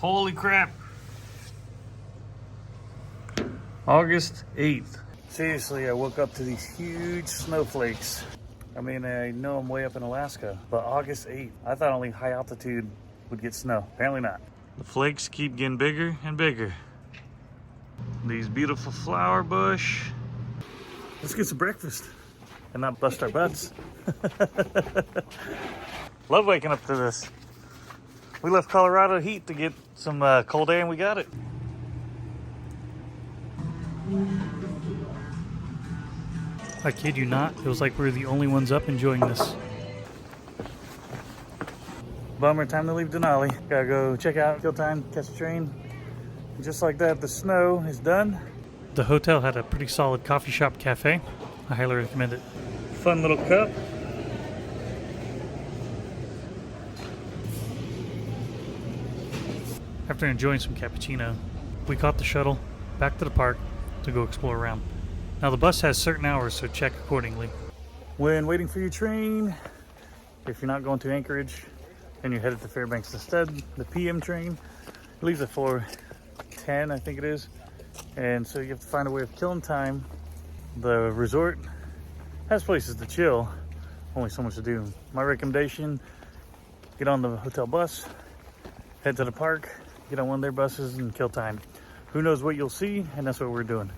Holy crap. August 8th. Seriously, I woke up to these huge snowflakes. I mean, I know I'm way up in Alaska, but August 8th. I thought only high altitude would get snow. Apparently not. The flakes keep getting bigger and bigger. These beautiful flower bush. Let's get some breakfast and not bust our butts. Love waking up to this. We left Colorado heat to get some cold air and we got it. I kid you not, it was like we were the only ones up enjoying this. Bummer, time to leave Denali. Gotta go check out, kill time, catch a train. Just like that, the snow is done. The hotel had a pretty solid coffee shop cafe. I highly recommend it. Fun little cup. After enjoying some cappuccino, we caught the shuttle back to the park to go explore around. Now the bus has certain hours, so check accordingly. When waiting for your train, if you're not going to Anchorage and you're headed to Fairbanks instead, the PM train leaves at 4:10, I think it is. And so you have to find a way of killing time. The resort has places to chill, only so much to do. My recommendation, get on the hotel bus, head to the park, get on one of their buses and kill time. Who knows what you'll see, and that's what we're doing.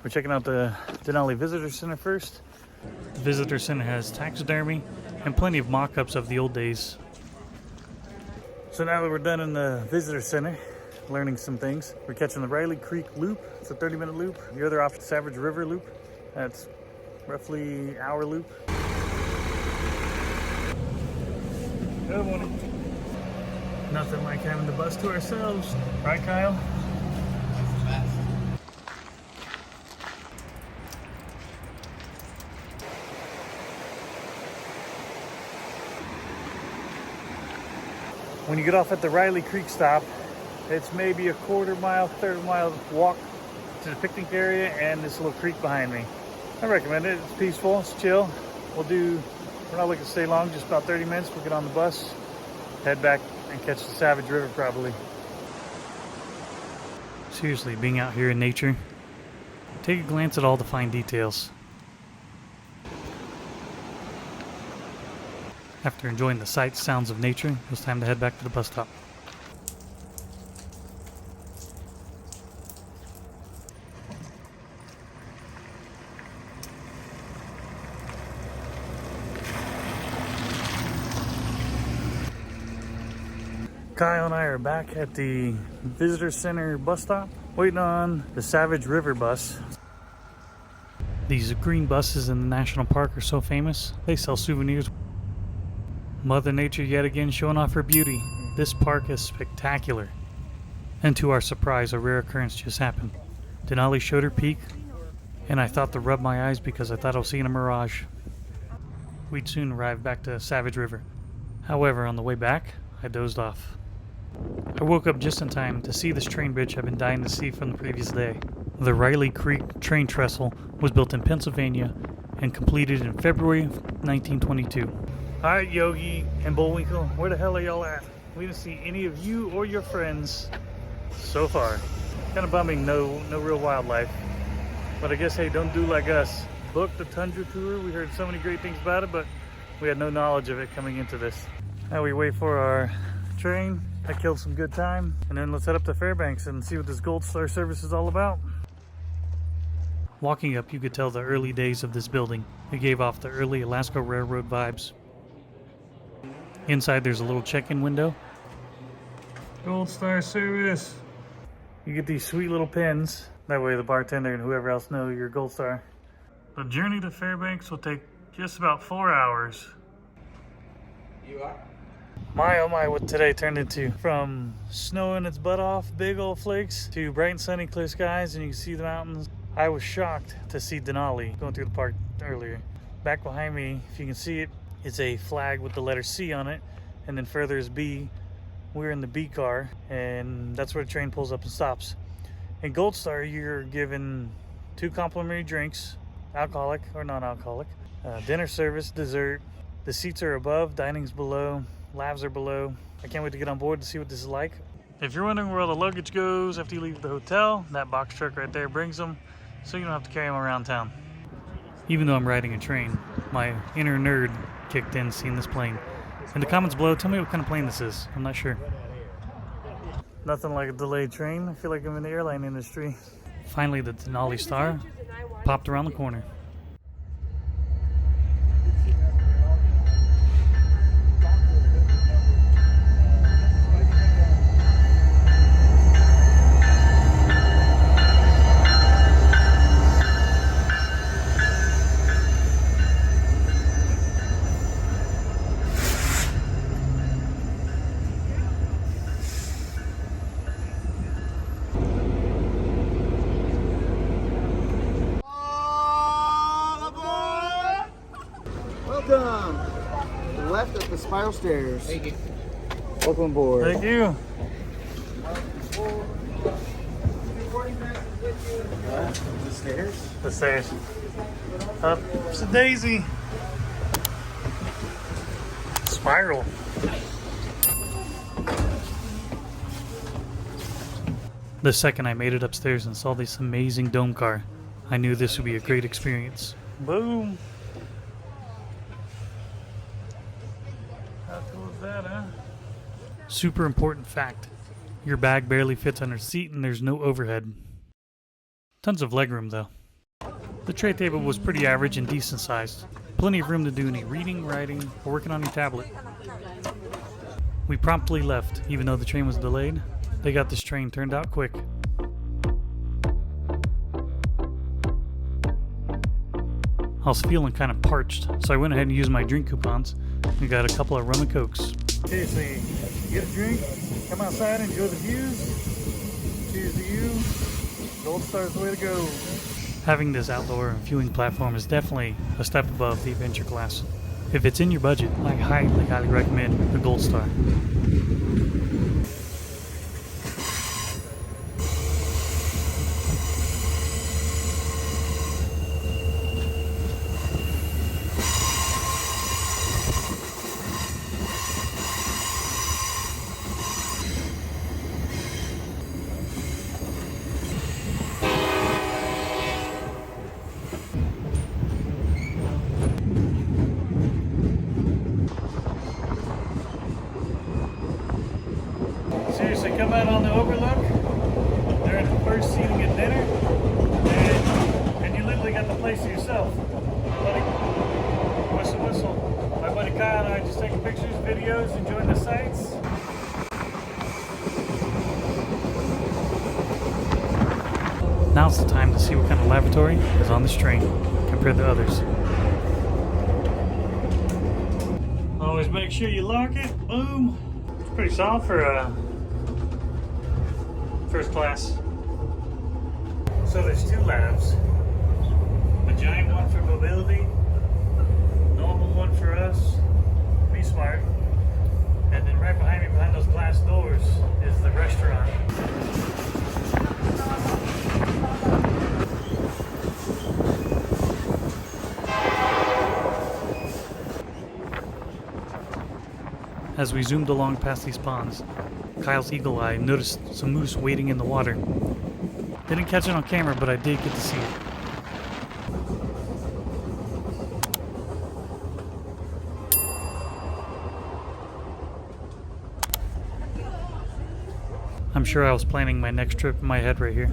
We're checking out the Denali Visitor Center first. The Visitor Center has taxidermy and plenty of mock-ups of the old days. So now that we're done in the Visitor Center, learning some things, we're catching the Riley Creek Loop. It's a 30-minute loop. The other off the Savage River Loop. That's roughly an hour loop. Good morning. Nothing like having the bus to ourselves. Right, Kyle? When you get off at the Riley Creek stop, it's maybe a quarter mile, third mile walk to the picnic area and this little creek behind me. I recommend it. It's peaceful, it's chill. We're not looking to stay long, just about 30 minutes. We'll get on the bus, head back and catch the Savage River probably. Seriously, being out here in nature, take a glance at all the fine details. After enjoying the sights, sounds of nature, it was time to head back to the bus stop. Kyle and I are back at the Visitor Center bus stop, waiting on the Savage River bus. These green buses in the national park are so famous, they sell souvenirs. Mother Nature yet again showing off her beauty. This park is spectacular. And to our surprise, a rare occurrence just happened. Denali showed her peak, and I thought to rub my eyes because I thought I was seeing a mirage. We'd soon arrive back to Savage River. However, on the way back, I dozed off. I woke up just in time to see this train bridge I've been dying to see from the previous day. The Riley Creek train trestle was built in Pennsylvania and completed in February of 1922. Alright, Yogi and Bullwinkle, where the hell are y'all at? We didn't see any of you or your friends so far. Kind of bumming, no real wildlife. But I guess, hey, don't do like us. Booked the Tundra tour, we heard so many great things about it, but we had no knowledge of it coming into this. Now we wait for our train. I killed some good time, and then let's head up to Fairbanks and see what this Goldstar Service is all about. Walking up, you could tell the early days of this building. It gave off the early Alaska Railroad vibes. Inside there's a little check-in window. Goldstar Service. You get these sweet little pins. That way the bartender and whoever else know you're Goldstar. The journey to Fairbanks will take just about 4 hours. You are? My oh my, what today turned into. From snowing its butt off, big old flakes, to bright and sunny clear skies, and you can see the mountains. I was shocked to see Denali going through the park earlier. Back behind me, if you can see it, it's a flag with the letter C on it, and then further is B. We're in the B car, and that's where the train pulls up and stops. In Goldstar, you're given 2 complimentary drinks, alcoholic or non-alcoholic, dinner service, dessert. The seats are above, dining's below, labs are below. I can't wait to get on board to see what this is like. If you're wondering where all the luggage goes after you leave the hotel, that box truck right there brings them, so you don't have to carry them around town. Even though I'm riding a train, my inner nerd kicked in seeing this plane. In the comments below, tell me what kind of plane this is. I'm not sure. Nothing like a delayed train. I feel like I'm in the airline industry. Finally, the Denali Star popped around the corner. Welcome. To the left of the spiral stairs. Thank you. Welcome aboard. Thank you. The stairs. The stairs. Up's a daisy. Spiral. The second I made it upstairs and saw this amazing dome car, I knew this would be a great experience. Boom. How cool is that, huh? Super important fact. Your bag barely fits under the seat and there's no overhead. Tons of legroom though. The tray table was pretty average and decent sized. Plenty of room to do any reading, writing, or working on your tablet. We promptly left, even though the train was delayed. They got this train turned out quick. I was feeling kind of parched, so I went ahead and used my drink coupons and got a couple of rum and cokes. Okay, so you get a drink, come outside, enjoy the views. Cheers to you. Goldstar's the way to go. Having this outdoor viewing platform is definitely a step above the adventure class. If it's in your budget, I highly recommend the Goldstar. Seriously, come out on the overlook during the first seating at dinner, and you literally got the place to yourself. Buddy, whistle, whistle. My buddy Kyle and I are just taking pictures, videos, enjoying the sights. Now's the time to see what kind of lavatory is on this train compared to others. Always make sure you lock it. Boom. It's pretty solid for first class. So there's two labs. A giant one for mobility, normal one for us, Be Smart, and then right behind me, behind those glass doors, is the restaurant. As we zoomed along past these ponds, Kyle's eagle eye noticed some moose wading in the water. Didn't catch it on camera, but I did get to see it. I'm sure I was planning my next trip in my head right here.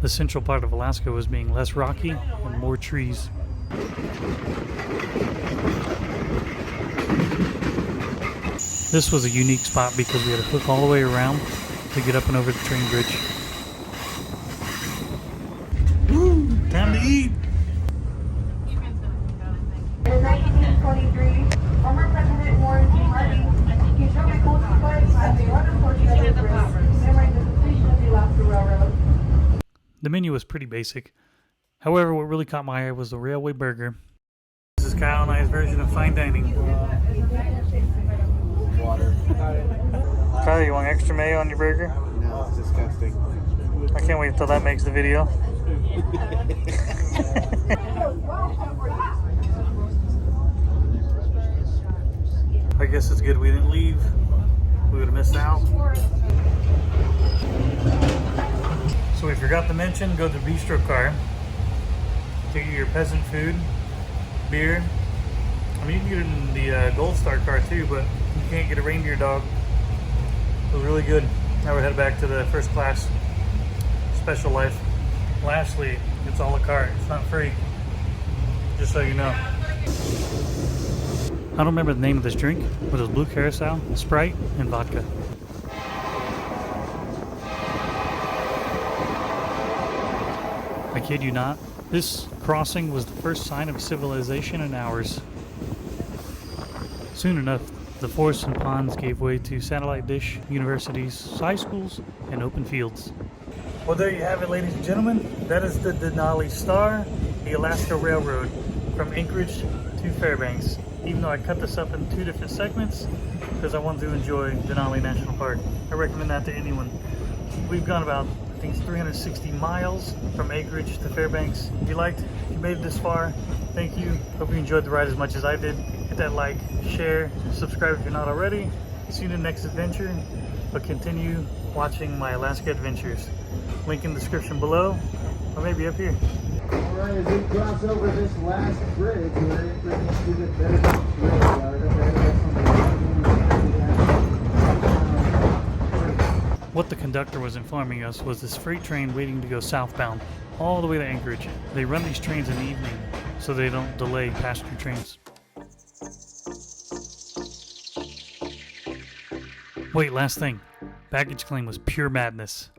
The central part of Alaska was being less rocky and more trees. This was a unique spot because we had to hook all the way around to get up and over the train bridge. Woo! Time to eat! In 1923, former President Warren G. Harding, he showed a cool displays at the 114th Bridge, commemorating the completion of the Alaska Railroad. The menu was pretty basic. However, what really caught my eye was the railway burger. This is Kyle and I's version of fine dining. Water. Kyle, you want extra mayo on your burger? No, it's disgusting. I can't wait until that makes the video. I guess it's good we didn't leave. We would have missed out. So we forgot to mention, go to the bistro car to get your peasant food, beer. I mean, you can get it in the Goldstar car too, but you can't get a reindeer dog. It was really good. Now we're headed back to the first class special life. Lastly, it's a la carte. It's not free. Just so you know. I don't remember the name of this drink, but it was blue carousel, Sprite, and vodka. I kid you not. This crossing was the first sign of civilization in ours. Soon enough, the forests and ponds gave way to satellite dish, universities, high schools, and open fields. Well, there you have it, ladies and gentlemen. That is the Denali Star, the Alaska Railroad, from Anchorage to Fairbanks. Even though I cut this up in 2 different segments, because I wanted to enjoy Denali National Park. I recommend that to anyone. We've gone about, I think it's 360 miles from Anchorage to Fairbanks. If you liked, if you made it this far, thank you. Hope you enjoyed the ride as much as I did. Hit that like, share, subscribe if you're not already. See you in the next adventure, but continue watching my Alaska adventures. Link in the description below, or maybe up here. Alright, as we cross over this last bridge, we're entering into the Fairbanks What the conductor was informing us was this freight train waiting to go southbound, all the way to Anchorage. They run these trains in the evening, so they don't delay passenger trains. Wait, last thing. Baggage claim was pure madness.